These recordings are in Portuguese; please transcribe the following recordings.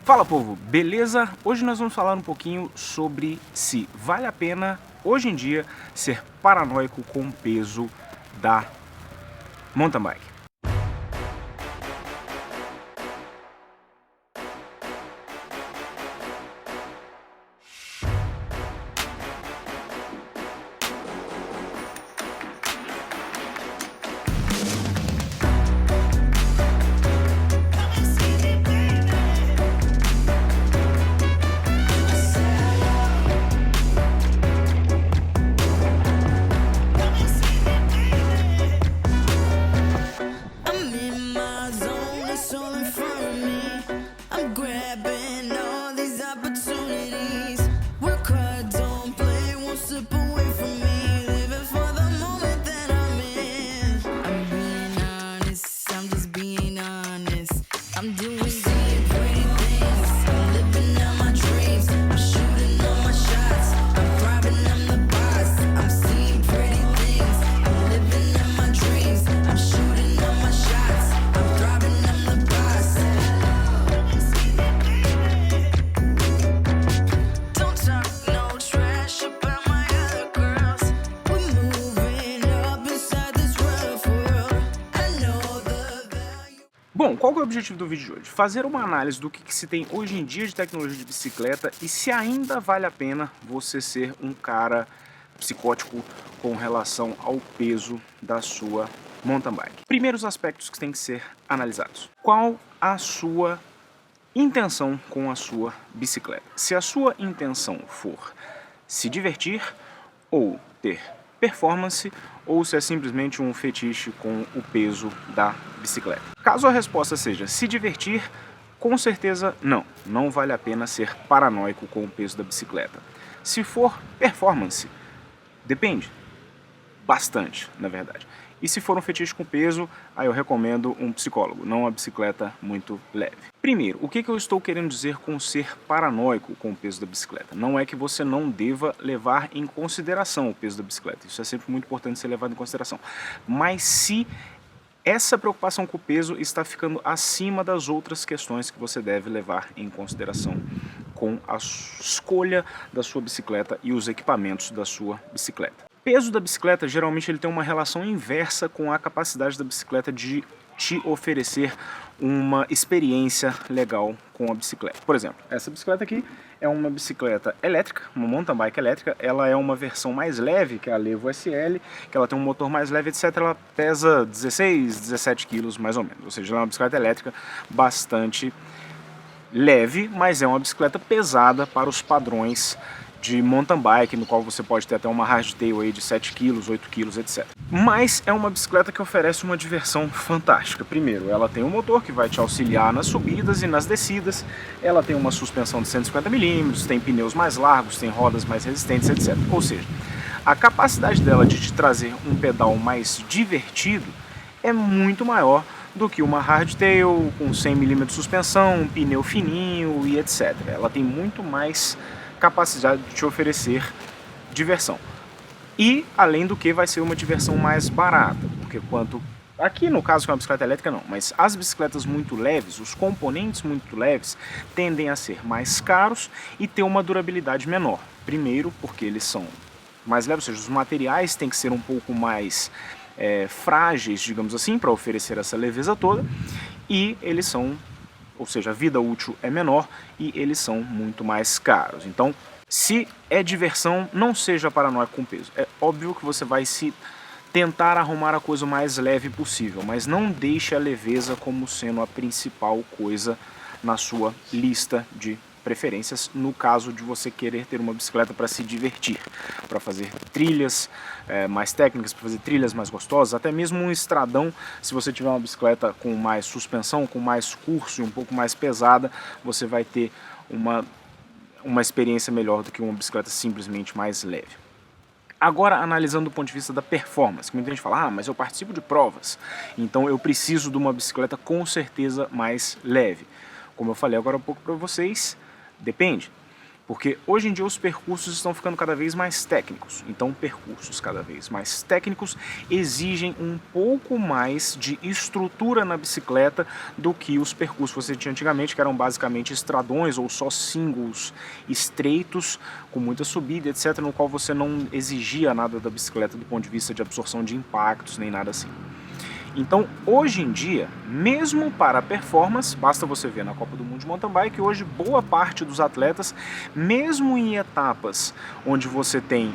Fala, povo, beleza? Hoje nós vamos falar um pouquinho sobre se vale a pena hoje em dia ser paranoico com o peso da mountain bike. Bom, qual que é o objetivo do vídeo de hoje? Fazer uma análise do que se tem hoje em dia de tecnologia de bicicleta e se ainda vale a pena você ser um cara psicótico com relação ao peso da sua mountain bike. Primeiros aspectos que têm que ser analisados. Qual a sua intenção com a sua bicicleta? Se a sua intenção for se divertir ou ter performance, ou se é simplesmente um fetiche com o peso da bicicleta. Caso a resposta seja se divertir, com certeza não vale a pena ser paranoico com o peso da bicicleta. Se for performance, depende, bastante na verdade. E se for um fetiche com peso, aí eu recomendo um psicólogo, não uma bicicleta muito leve. Primeiro, o que eu estou querendo dizer com ser paranoico com o peso da bicicleta? Não é que você não deva levar em consideração o peso da bicicleta, isso é sempre muito importante ser levado em consideração. Mas se essa preocupação com o peso está ficando acima das outras questões que você deve levar em consideração com a escolha da sua bicicleta e os equipamentos da sua bicicleta. O peso da bicicleta, geralmente, ele tem uma relação inversa com a capacidade da bicicleta de te oferecer uma experiência legal com a bicicleta. Por exemplo, essa bicicleta aqui é uma bicicleta elétrica, uma mountain bike elétrica. Ela é uma versão mais leve, que é a Levo SL, que ela tem um motor mais leve, etc. Ela pesa 16, 17 quilos mais ou menos. Ou seja, ela é uma bicicleta elétrica bastante leve, mas é uma bicicleta pesada para os padrões de mountain bike, no qual você pode ter até uma hardtail aí de 7 kg, 8 kg, etc. Mas é uma bicicleta que oferece uma diversão fantástica. Primeiro, ela tem um motor que vai te auxiliar nas subidas e nas descidas, ela tem uma suspensão de 150 mm, tem pneus mais largos, tem rodas mais resistentes, etc. Ou seja, a capacidade dela de te trazer um pedal mais divertido é muito maior do que uma hardtail com 100 mm de suspensão, um pneu fininho e etc. Ela tem muito mais capacidade de te oferecer diversão. E, além do que, vai ser uma diversão mais barata, porque aqui no caso com a bicicleta elétrica não, mas as bicicletas muito leves, os componentes muito leves, tendem a ser mais caros e ter uma durabilidade menor. Primeiro, porque eles são mais leves, ou seja, os materiais têm que ser um pouco mais frágeis, digamos assim, para oferecer essa leveza toda, e eles são, ou seja, a vida útil é menor e eles são muito mais caros. Então, se é diversão, não seja paranoico com peso. É óbvio que você vai se tentar arrumar a coisa mais leve possível, mas não deixe a leveza como sendo a principal coisa na sua lista de preferências, no caso de você querer ter uma bicicleta para se divertir, para fazer trilhas mais técnicas, para fazer trilhas mais gostosas, até mesmo um estradão. Se você tiver uma bicicleta com mais suspensão, com mais curso e um pouco mais pesada, você vai ter uma experiência melhor do que uma bicicleta simplesmente mais leve. Agora, analisando do ponto de vista da performance, muita gente fala, mas eu participo de provas, então eu preciso de uma bicicleta com certeza mais leve. Como eu falei agora há pouco para vocês, depende. Porque hoje em dia os percursos estão ficando cada vez mais técnicos. Então percursos cada vez mais técnicos exigem um pouco mais de estrutura na bicicleta do que os percursos que você tinha antigamente, que eram basicamente estradões ou só singles estreitos, com muita subida, etc., no qual você não exigia nada da bicicleta do ponto de vista de absorção de impactos, nem nada assim. Então, hoje em dia, mesmo para performance, basta você ver na Copa do Mundo de Mountain Bike, hoje boa parte dos atletas, mesmo em etapas onde você tem,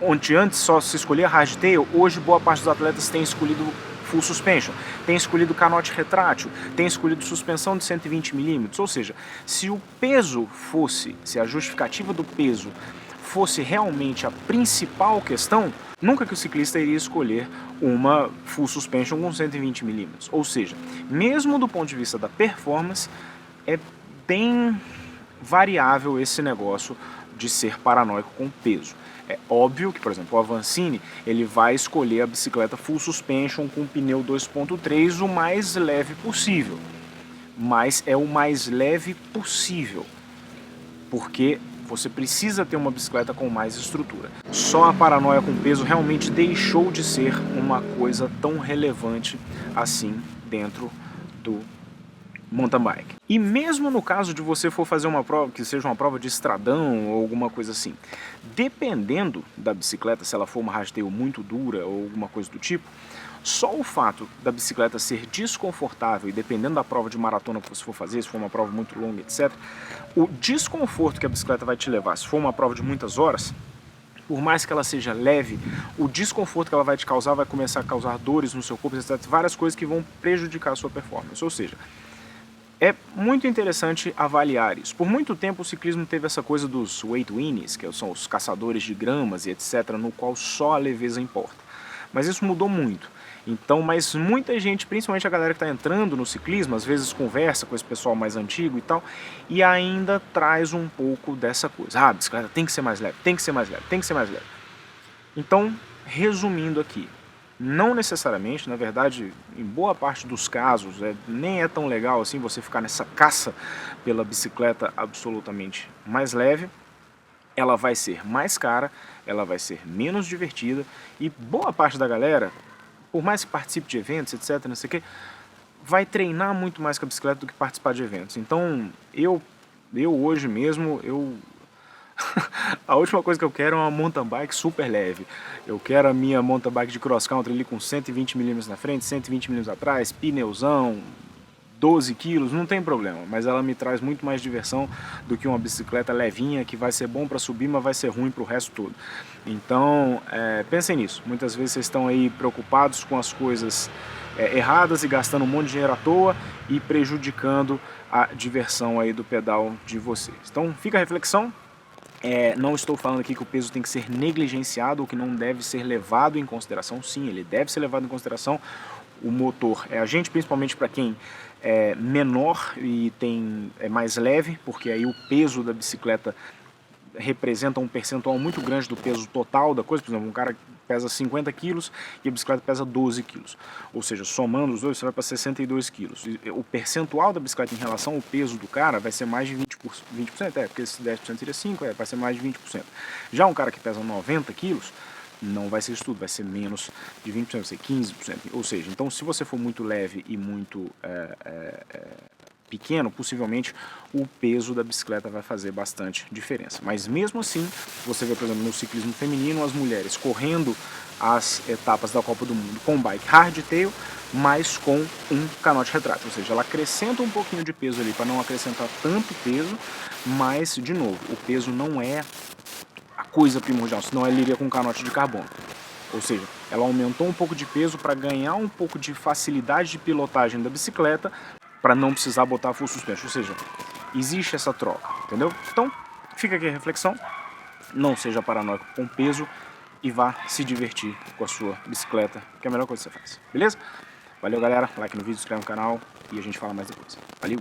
onde antes só se escolhia hardtail, hoje boa parte dos atletas tem escolhido full suspension, tem escolhido canote retrátil, tem escolhido suspensão de 120 mm, ou seja, se o peso fosse, se a justificativa do peso fosse realmente a principal questão, nunca que o ciclista iria escolher uma full suspension com 120 mm. Ou seja, mesmo do ponto de vista da performance, é bem variável esse negócio de ser paranoico com peso. É óbvio que, por exemplo, o Avancini, ele vai escolher a bicicleta full suspension com pneu 2.3 o mais leve possível. Mas é o mais leve possível, porque você precisa ter uma bicicleta com mais estrutura. Só a paranoia com peso realmente deixou de ser uma coisa tão relevante assim dentro do mountain bike. E mesmo no caso de você for fazer uma prova que seja uma prova de estradão ou alguma coisa assim, dependendo da bicicleta, se ela for uma hardtail muito dura ou alguma coisa do tipo, só o fato da bicicleta ser desconfortável, e dependendo da prova de maratona que você for fazer, se for uma prova muito longa, etc., o desconforto que a bicicleta vai te levar, se for uma prova de muitas horas, por mais que ela seja leve, o desconforto que ela vai te causar vai começar a causar dores no seu corpo, etc., várias coisas que vão prejudicar a sua performance. Ou seja, é muito interessante avaliar isso. Por muito tempo o ciclismo teve essa coisa dos weight winnies, que são os caçadores de gramas e etc., no qual só a leveza importa. Mas isso mudou muito. Então, mas muita gente, principalmente a galera que está entrando no ciclismo, às vezes conversa com esse pessoal mais antigo e tal, e ainda traz um pouco dessa coisa. Ah, a bicicleta tem que ser mais leve, tem que ser mais leve, tem que ser mais leve. Então, resumindo aqui, não necessariamente, na verdade, em boa parte dos casos, nem é tão legal assim você ficar nessa caça pela bicicleta absolutamente mais leve. Ela vai ser mais cara, ela vai ser menos divertida, e boa parte da galera, por mais que participe de eventos, etc., não sei o que, vai treinar muito mais com a bicicleta do que participar de eventos. Então, eu hoje mesmo, a última coisa que eu quero é uma mountain bike super leve. Eu quero a minha mountain bike de cross country ali com 120 mm na frente, 120 mm atrás, pneuzão, 12 quilos, não tem problema, mas ela me traz muito mais diversão do que uma bicicleta levinha que vai ser bom para subir, mas vai ser ruim para o resto todo. Então, pensem nisso. Muitas vezes vocês estão aí preocupados com as coisas erradas e gastando um monte de dinheiro à toa e prejudicando a diversão aí do pedal de vocês. Então, fica a reflexão. Não estou falando aqui que o peso tem que ser negligenciado ou que não deve ser levado em consideração. Sim, ele deve ser levado em consideração. O motor é agente principalmente para quem é menor e é mais leve, porque aí o peso da bicicleta representa um percentual muito grande do peso total da coisa. Por exemplo, um cara pesa 50 quilos e a bicicleta pesa 12 quilos. Ou seja, somando os dois, você vai para 62 quilos. E o percentual da bicicleta em relação ao peso do cara vai ser mais de 20%. Porque esse 10% seria 5%, vai ser mais de 20%. Já um cara que pesa 90 quilos, não vai ser isso tudo, vai ser menos de 20%, vai ser 15%. Ou seja, então se você for muito leve e muito pequeno, possivelmente o peso da bicicleta vai fazer bastante diferença. Mas mesmo assim, você vê, por exemplo, no ciclismo feminino, as mulheres correndo as etapas da Copa do Mundo com bike hardtail, mas com um canote retrátil. Ou seja, ela acrescenta um pouquinho de peso ali para não acrescentar tanto peso, mas, de novo, o peso não é a coisa primordial, senão ela iria com um canote de carbono. Ou seja, ela aumentou um pouco de peso para ganhar um pouco de facilidade de pilotagem da bicicleta, para não precisar botar full suspension. Ou seja, existe essa troca, entendeu? Então, fica aqui a reflexão. Não seja paranoico com peso e vá se divertir com a sua bicicleta, que é a melhor coisa que você faz. Beleza? Valeu, galera. Like no vídeo, inscreve no canal e a gente fala mais depois. Valeu!